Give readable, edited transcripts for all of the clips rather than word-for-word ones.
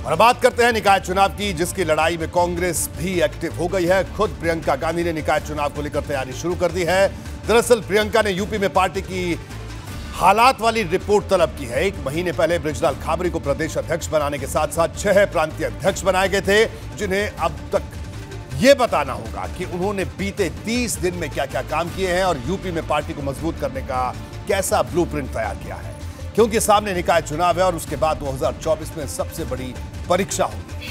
और बात करते हैं निकाय चुनाव की, जिसकी लड़ाई में कांग्रेस भी एक्टिव हो गई है। खुद प्रियंका गांधी ने निकाय चुनाव को लेकर तैयारी शुरू कर दी है। दरअसल प्रियंका ने यूपी में पार्टी की हालात वाली रिपोर्ट तलब की है। 1 महीने पहले बृजलाल खाबरी को प्रदेश अध्यक्ष बनाने के साथ साथ 6 प्रांतीय अध्यक्ष बनाए गए थे, जिन्हें अब तक यह बताना होगा कि उन्होंने बीते 30 दिन में क्या क्या काम किए हैं और यूपी में पार्टी को मजबूत करने का कैसा ब्लूप्रिंट तैयार किया है, क्योंकि सामने निकाय चुनाव है और उसके बाद 2024 में सबसे बड़ी परीक्षा होगी।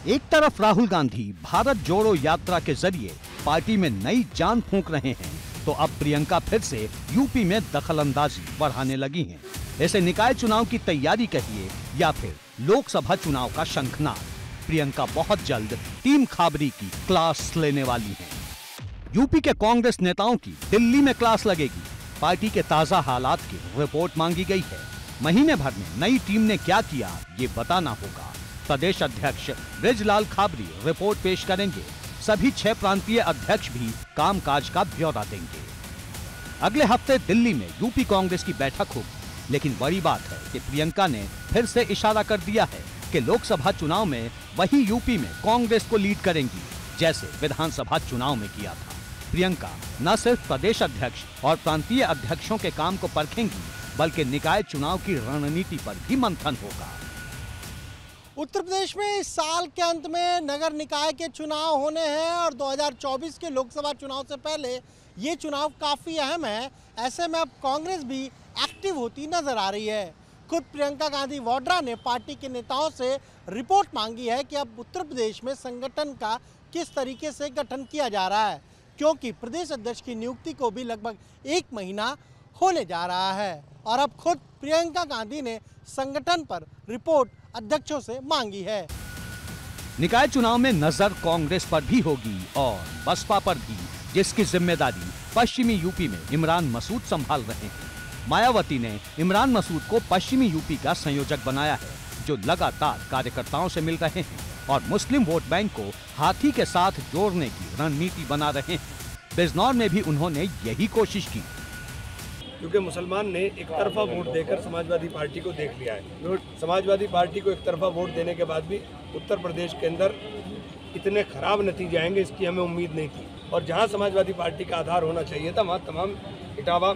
एक तरफ राहुल गांधी भारत जोड़ो यात्रा के जरिए पार्टी में नई जान फूंक रहे हैं, तो अब प्रियंका फिर से यूपी में दखलंदाजी बढ़ाने लगी हैं। इसे निकाय चुनाव की तैयारी कहिए या फिर लोकसभा चुनाव का शंखनाद, प्रियंका बहुत जल्द टीम खाबरी की क्लास लेने वाली हैं। यूपी के कांग्रेस नेताओं की दिल्ली में क्लास लगेगी। पार्टी के ताजा हालात की रिपोर्ट मांगी गई है। महीने भर में नई टीम ने क्या किया, ये बताना होगा। प्रदेश अध्यक्ष बृजलाल खाबरी रिपोर्ट पेश करेंगे। सभी 6 प्रांतीय अध्यक्ष भी कामकाज का ब्यौरा देंगे। अगले हफ्ते दिल्ली में यूपी कांग्रेस की बैठक होगी, लेकिन बड़ी बात है कि प्रियंका ने फिर से इशारा कर दिया है कि लोकसभा चुनाव में वही यूपी में कांग्रेस को लीड करेंगी, जैसे विधानसभा चुनाव में किया था। प्रियंका न सिर्फ प्रदेश अध्यक्ष और प्रांतीय अध्यक्षों के काम को परखेंगी, बल्कि निकाय चुनाव की रणनीति पर भी मंथन होगा। उत्तर प्रदेश में इस साल के अंत में नगर निकाय के चुनाव होने हैं और 2024 के लोकसभा चुनाव से पहले ये चुनाव काफ़ी अहम है। ऐसे में अब कांग्रेस भी एक्टिव होती नजर आ रही है। खुद प्रियंका गांधी वाड्रा ने पार्टी के नेताओं से रिपोर्ट मांगी है कि अब उत्तर प्रदेश में संगठन का किस तरीके से गठन किया जा रहा है, क्योंकि प्रदेश अध्यक्ष की नियुक्ति को भी लगभग 1 महीना होने जा रहा है। और अब खुद प्रियंका गांधी ने संगठन पर रिपोर्ट अध्यक्षों से मांगी है। निकाय चुनाव में नजर कांग्रेस पर भी होगी और बसपा पर भी, जिसकी जिम्मेदारी पश्चिमी यूपी में इमरान मसूद संभाल रहे हैं। मायावती ने इमरान मसूद को पश्चिमी यूपी का संयोजक बनाया है, जो लगातार कार्यकर्ताओं से मिल रहे हैं और मुस्लिम वोट बैंक को हाथी के साथ जोड़ने की रणनीति बना रहे हैं। बिजनौर में भी उन्होंने यही कोशिश की, क्योंकि मुसलमान ने एक तरफा वोट देकर समाजवादी पार्टी को देख लिया है। समाजवादी पार्टी को एक तरफा वोट देने के बाद भी उत्तर प्रदेश के अंदर इतने खराब नतीजे आएंगे, इसकी हमें उम्मीद नहीं थी। और जहां समाजवादी पार्टी का आधार होना चाहिए था, वहाँ तमाम इटावा,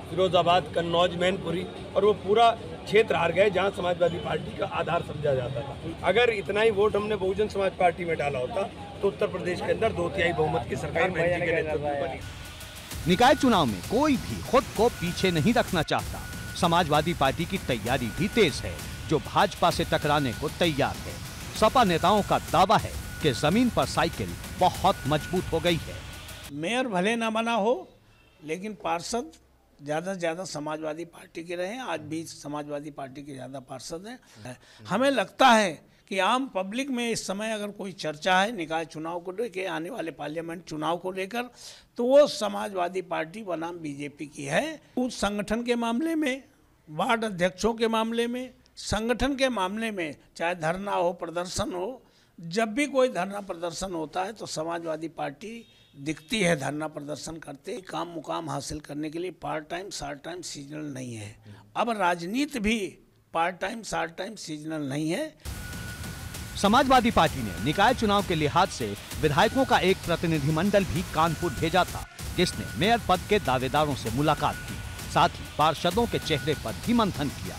फिरोजाबाद, कन्नौज, मैनपुरी और वो पूरा क्षेत्र हार गए जहाँ समाजवादी पार्टी का आधार समझा जाता था। अगर इतना ही वोट हमने बहुजन समाज पार्टी में डाला होता तो उत्तर प्रदेश के अंदर 2/3 बहुमत की सरकार महंगी के नेतृत्व में बनी। निकाय चुनाव में कोई भी खुद को पीछे नहीं रखना चाहता। समाजवादी पार्टी की तैयारी भी तेज है, जो भाजपा से टकराने को तैयार है। सपा नेताओं का दावा है कि जमीन पर साइकिल बहुत मजबूत हो गई है। मेयर भले ना बना हो, लेकिन पार्षद ज़्यादा से ज़्यादा समाजवादी पार्टी के रहे। आज भी समाजवादी पार्टी के ज़्यादा पार्षद हैं। हमें लगता है कि आम पब्लिक में इस समय अगर कोई चर्चा है निकाय चुनाव को लेकर, आने वाले पार्लियामेंट चुनाव को लेकर, तो वो समाजवादी पार्टी बनाम बीजेपी की है। उस संगठन के मामले में, वार्ड अध्यक्षों के मामले में, संगठन के मामले में, चाहे धरना हो, प्रदर्शन हो, जब भी कोई धरना प्रदर्शन होता है तो समाजवादी पार्टी दिखती है धरना प्रदर्शन करते। काम मुकाम हासिल करने के लिए part time, short time, seasonal नहीं है। अब राजनीति भी part time, short time, seasonal नहीं है। समाजवादी पार्टी ने निकाय चुनाव के लिहाज से विधायकों का एक प्रतिनिधिमंडल भी कानपुर भेजा था, जिसने मेयर पद के दावेदारों से मुलाकात की, साथ ही पार्षदों के चेहरे पर भी मंथन किया।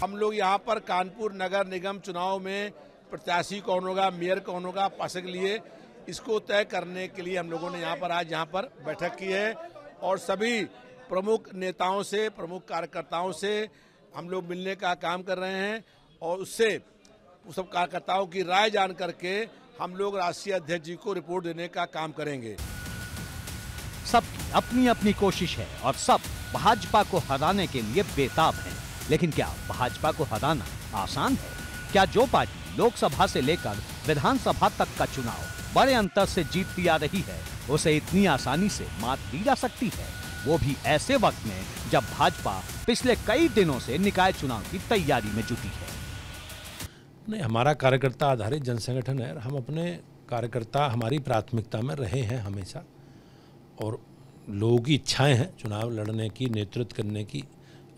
हम लोग यहाँ पर कानपुर नगर निगम चुनाव में प्रत्याशी कौन होगा, मेयर कौन होगा, पार्षद के लिए इसको तय करने के लिए हम लोगों ने आज यहाँ पर बैठक की है और सभी प्रमुख नेताओं से, प्रमुख कार्यकर्ताओं से हम लोग मिलने का काम कर रहे हैं और उससे सब कार्यकर्ताओं की राय जान करके हम लोग राष्ट्रीय अध्यक्ष जी को रिपोर्ट देने का काम करेंगे। सबकी अपनी अपनी कोशिश है और सब भाजपा को हराने के लिए बेताब हैं। लेकिन क्या भाजपा को हराना आसान है? क्या जो पार्टी लोकसभा से लेकर विधानसभा तक का चुनाव बड़े अंतर से जीतती आ रही है, उसे इतनी आसानी से मात दी जा सकती है? वो भी ऐसे वक्त में जब भाजपा पिछले कई दिनों से निकाय चुनाव की तैयारी में जुटी है। नहीं, हमारा कार्यकर्ता आधारित जन संगठन है। हम अपने कार्यकर्ता हमारी प्राथमिकता में रहे हैं हमेशा, और लोगों की इच्छाएं हैं चुनाव लड़ने की, नेतृत्व करने की,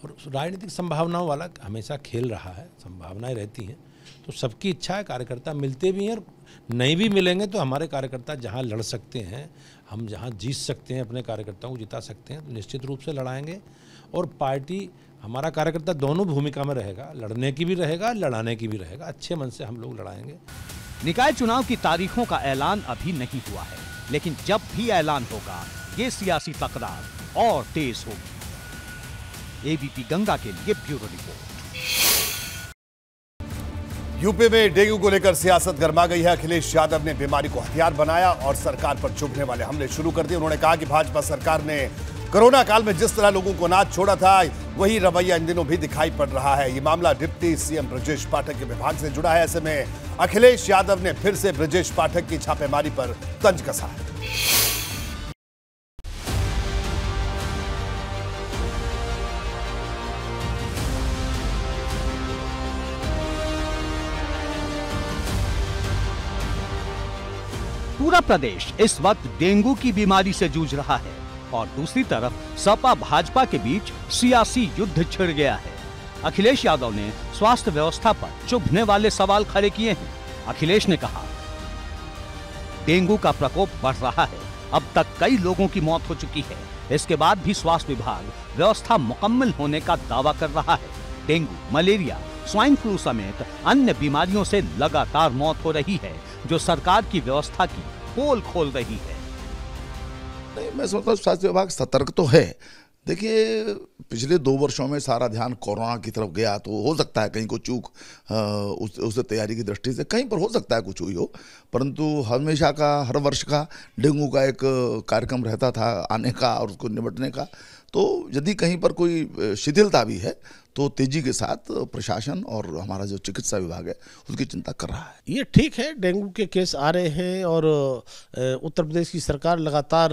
और राजनीतिक संभावनाओं वाला हमेशा खेल रहा है, संभावनाएं रहती हैं, तो सबकी इच्छा है, कार्यकर्ता मिलते भी हैं और नहीं भी मिलेंगे तो हमारे कार्यकर्ता जहां लड़ सकते हैं, हम जहां जीत सकते हैं, अपने कार्यकर्ताओं को जिता सकते हैं, तो निश्चित रूप से लड़ाएंगे। और पार्टी, हमारा कार्यकर्ता दोनों भूमिका में रहेगा, लड़ने की भी रहेगा, लड़ाने की भी रहेगा, अच्छे मन से हम लोग लड़ाएंगे। निकाय चुनाव की तारीखों का ऐलान अभी नहीं हुआ है, लेकिन जब भी ऐलान होगा ये सियासी तकरार और तेज होगी। एबीपी गंगा के लिए ब्यूरो रिपोर्ट। यूपी में डेंगू को लेकर सियासत गर्मा गई है। अखिलेश यादव ने बीमारी को हथियार बनाया और सरकार पर चुभने वाले हमले शुरू कर दिए। उन्होंने कहा कि भाजपा सरकार ने कोरोना काल में जिस तरह लोगों को अनाथ छोड़ा था, वही रवैया इन दिनों भी दिखाई पड़ रहा है। ये मामला डिप्टी सीएम ब्रजेश पाठक के विभाग से जुड़ा है। ऐसे में अखिलेश यादव ने फिर से ब्रजेश पाठक की छापेमारी पर तंज कसा है। पूरा प्रदेश इस वक्त डेंगू की बीमारी से जूझ रहा है और दूसरी तरफ सपा भाजपा के बीच सियासी युद्ध छिड़ गया है। अखिलेश यादव ने स्वास्थ्य व्यवस्था पर चुभने वाले सवाल खड़े किए हैं। अखिलेश ने कहा, डेंगू का प्रकोप बढ़ रहा है, अब तक कई लोगों की मौत हो चुकी है। इसके बाद भी स्वास्थ्य विभाग व्यवस्था मुकम्मल होने का दावा कर रहा है। डेंगू, मलेरिया, स्वाइन फ्लू समेत अन्य बीमारियों से लगातार मौत हो रही है, जो सरकार की व्यवस्था की पोल खोल रही है। नहीं, मैं समझता हूँ स्वास्थ्य विभाग सतर्क तो है। देखिए, पिछले 2 वर्षों में सारा ध्यान कोरोना की तरफ गया, तो हो सकता है कहीं को चूक उस तैयारी की दृष्टि से कहीं पर हो सकता है कुछ हुई हो, परंतु हमेशा का, हर वर्ष का डेंगू का एक कार्यक्रम रहता था आने का और उसको निपटने का। तो यदि कहीं पर कोई शिथिलता भी है तो तेजी के साथ प्रशासन और हमारा जो चिकित्सा विभाग है उसकी चिंता कर रहा है। ये ठीक है, डेंगू के केस आ रहे हैं और उत्तर प्रदेश की सरकार लगातार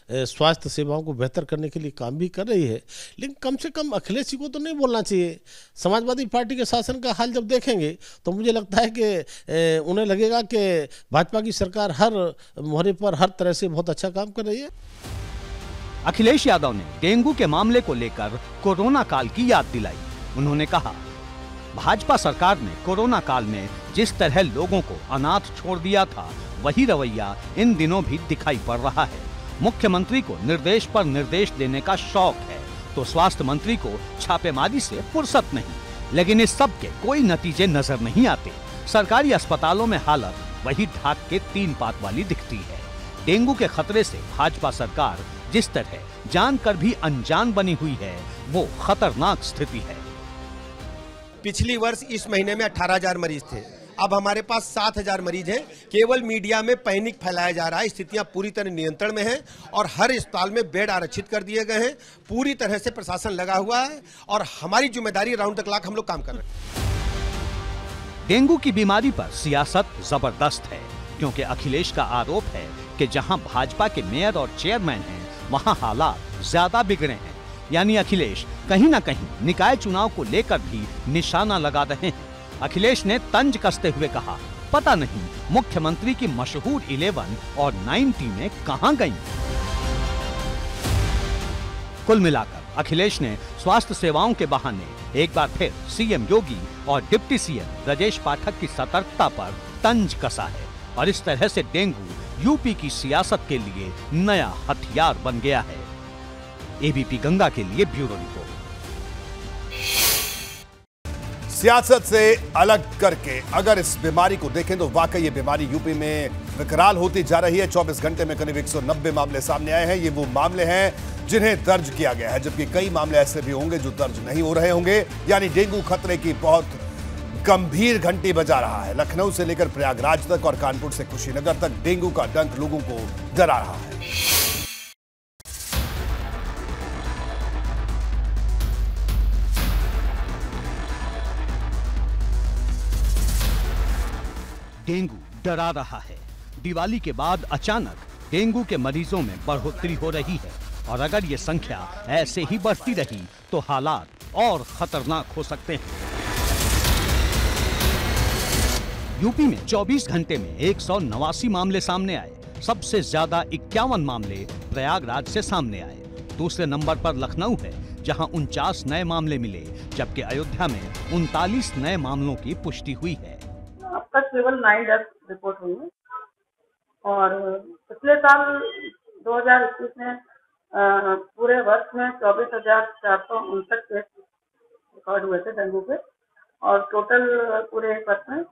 स्वास्थ्य सेवाओं को बेहतर करने के लिए काम भी कर रही है, लेकिन कम से कम अखिलेश जी को तो नहीं बोलना चाहिए। समाजवादी पार्टी के शासन का हाल जब देखेंगे तो मुझे लगता है कि उन्हें लगेगा कि भाजपा की सरकार हर मोहरे पर हर तरह से बहुत अच्छा काम कर रही है। अखिलेश यादव ने डेंगू के मामले को लेकर कोरोना काल की याद दिलाई। उन्होंने कहा, भाजपा सरकार ने कोरोना काल में जिस तरह लोगों को अनाथ छोड़ दिया था, वही रवैया इन दिनों भी दिखाई पड़ रहा है। मुख्यमंत्री को निर्देश पर निर्देश देने का शौक है, तो स्वास्थ्य मंत्री को छापेमारी से फुर्सत नहीं, लेकिन इस सब के कोई नतीजे नजर नहीं आते। सरकारी अस्पतालों में हालत वही ढाक के 3 पात वाली दिखती है। डेंगू के खतरे से भाजपा सरकार जिस तरह जानकर भी अनजान बनी हुई है, वो खतरनाक स्थिति है। पिछली वर्ष इस महीने में 18,000 मरीज थे, अब हमारे पास 7,000 मरीज हैं। केवल मीडिया में पैनिक फैलाया जा रहा है। स्थितियां पूरी तरह नियंत्रण में हैं और हर अस्पताल में बेड आरक्षित कर दिए गए हैं। पूरी तरह से प्रशासन लगा हुआ है और हमारी जिम्मेदारी राउंड द क्लॉक हम लोग काम कर रहे हैं। डेंगू की बीमारी पर सियासत जबरदस्त है, क्योंकि अखिलेश का आरोप है कि जहां भाजपा के मेयर और चेयरमैन हैं, वहां हालात ज्यादा बिगड़े हैं। यानी अखिलेश कहीं ना कहीं निकाय चुनाव को लेकर भी निशाना लगा रहे हैं। अखिलेश ने तंज कसते हुए कहा, पता नहीं मुख्यमंत्री की मशहूर 11 और 9 टीमें कहां गईं। कुल मिलाकर अखिलेश ने स्वास्थ्य सेवाओं के बहाने एक बार फिर सीएम योगी और डिप्टी सीएम ब्रजेश पाठक की सतर्कता पर तंज कसा है और इस तरह से डेंगू यूपी की सियासत के लिए नया हथियार बन गया है। एबीपी गंगा के लिए ब्यूरो रिपोर्ट। सियासत से अलग करके अगर इस बीमारी को देखें तो वाकई ये बीमारी यूपी में विकराल होती जा रही है। 24 घंटे में करीब 190 मामले सामने आए हैं। ये वो मामले हैं जिन्हें दर्ज किया गया है, जबकि कई मामले ऐसे भी होंगे जो दर्ज नहीं हो रहे होंगे। यानी डेंगू खतरे की बहुत गंभीर घंटी बजा रहा है। लखनऊ से लेकर प्रयागराज तक और कानपुर से कुशीनगर तक डेंगू का डंक लोगों को डरा रहा है। डेंगू डरा रहा है। दिवाली के बाद अचानक डेंगू के मरीजों में बढ़ोतरी हो रही है और अगर ये संख्या ऐसे ही बढ़ती रही तो हालात और खतरनाक हो सकते हैं। यूपी में 24 घंटे में 189 मामले सामने आए। सबसे ज्यादा 51 मामले प्रयागराज से सामने आए। दूसरे नंबर पर लखनऊ है, जहां 49 नए मामले मिले, जबकि अयोध्या में 39 नए मामलों की पुष्टि हुई है। अब तक केवल 9 डेथ रिपोर्ट हुई है और पिछले साल 2021 में पूरे वर्ष में 24,459 केस रिकॉर्ड हुए थे डेंगू के और टोटल पूरे वर्ष में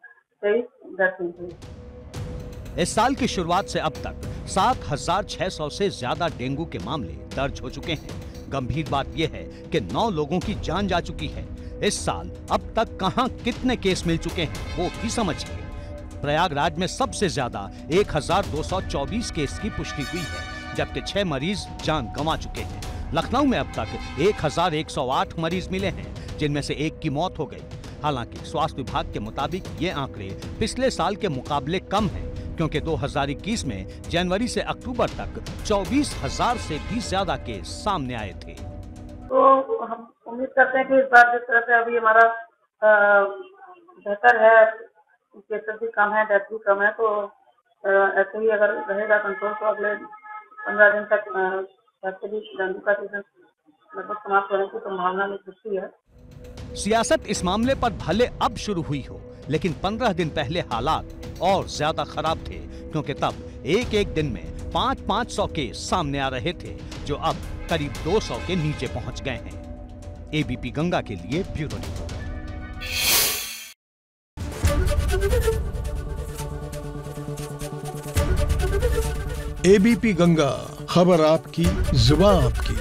23 डेथ हुई थी। इस साल की शुरुआत से अब तक 7,600 से ज्यादा डेंगू के मामले दर्ज हो चुके हैं। गंभीर बात यह है कि 9 लोगों की जान जा चुकी है। इस साल अब तक कहां कितने केस मिल चुके हैं वो भी समझिए। प्रयागराज में सबसे ज्यादा 1,224 केस की पुष्टि हुई है, जबकि 6 मरीज जान गंवा चुके हैं। लखनऊ में अब तक 1,108 मरीज मिले हैं, जिनमें से 1 की मौत हो गई। हालांकि स्वास्थ्य विभाग के मुताबिक ये आंकड़े पिछले साल के मुकाबले कम हैं, क्योंकि 2021 में जनवरी से अक्टूबर तक 24,000 से भी ज्यादा केस सामने आए थे। तो हम उम्मीद करते हैं कि इस बार जिस तरह से अभी हमारा बेहतर है, केसेस भी कम है, डेथ भी कम है, तो ऐसे ही अगर रहेगा कंट्रोल तो अगले 15 दिन तक वैसे भी डेंगू का सीजन लगभग समाप्त होने की संभावना में दिखती है। सियासत इस मामले पर भले अब शुरू हुई हो, लेकिन 15 दिन पहले हालात और ज्यादा खराब थे, क्योंकि तब एक दिन में 500 केस सामने आ रहे थे, जो अब करीब 200 के नीचे पहुंच गए हैं। एबीपी गंगा के लिए ब्यूरो रिपोर्ट। एबीपी गंगा, खबर आपकी, जुबान आपकी।